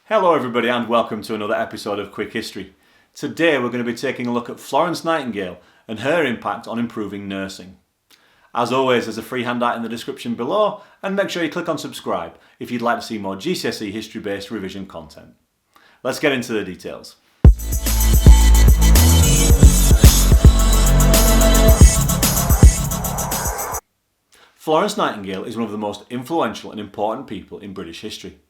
Hello everybody and welcome to another episode of Quick History. Today we're going to be taking a look at Florence Nightingale and her impact on improving nursing. As always, there's a free handout in the description below, and make sure you click on subscribe if you'd like to see more GCSE history based revision content. Let's get into the details. Florence Nightingale is one of the most influential and important people in British history.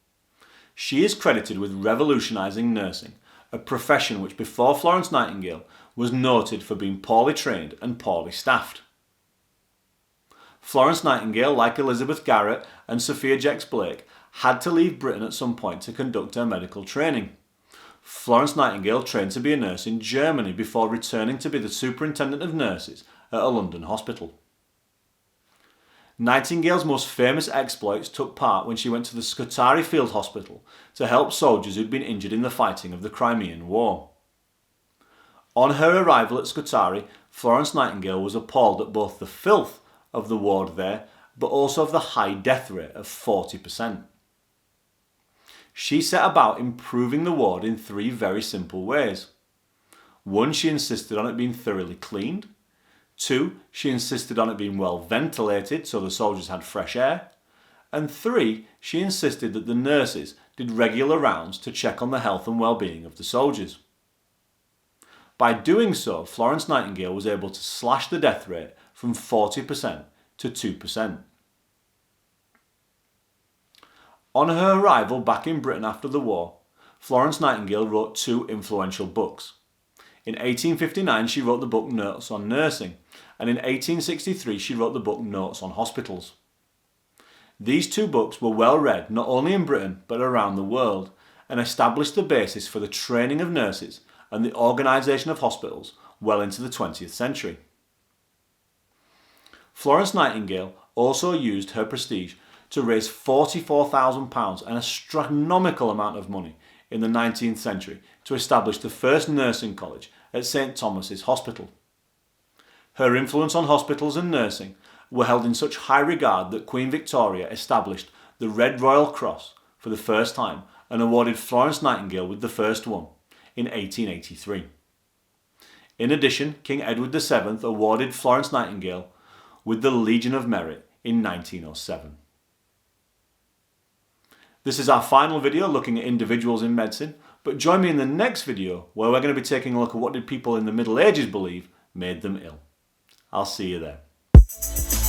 She is credited with revolutionising nursing, a profession which before Florence Nightingale was noted for being poorly trained and poorly staffed. Florence Nightingale, like Elizabeth Garrett and Sophia Jex-Blake, had to leave Britain at some point to conduct her medical training. Florence Nightingale trained to be a nurse in Germany before returning to be the superintendent of nurses at a London hospital. Nightingale's most famous exploits took part when she went to the Scutari Field Hospital to help soldiers who'd been injured in the fighting of the Crimean War. On her arrival at Scutari, Florence Nightingale was appalled at both the filth of the ward there, but also of the high death rate of 40%. She set about improving the ward in three very simple ways. One, she insisted on it being thoroughly cleaned. Two, she insisted on it being well ventilated so the soldiers had fresh air. And three, she insisted that the nurses did regular rounds to check on the health and well-being of the soldiers. By doing so, Florence Nightingale was able to slash the death rate from 40% to 2%. On her arrival back in Britain after the war, Florence Nightingale wrote two influential books. In 1859 she wrote the book Notes on Nursing, and in 1863 she wrote the book Notes on Hospitals. These two books were well read not only in Britain but around the world, and established the basis for the training of nurses and the organisation of hospitals well into the 20th century. Florence Nightingale also used her prestige to raise £44,000, an astronomical amount of money, in the 19th century to establish the first nursing college at St Thomas's Hospital. Her influence on hospitals and nursing were held in such high regard that Queen Victoria established the Red Royal Cross for the first time and awarded Florence Nightingale with the first one in 1883. In addition, King Edward VII awarded Florence Nightingale with the Legion of Merit in 1907. This is our final video looking at individuals in medicine, but join me in the next video where we're going to be taking a look at what did people in the Middle Ages believe made them ill. I'll see you there.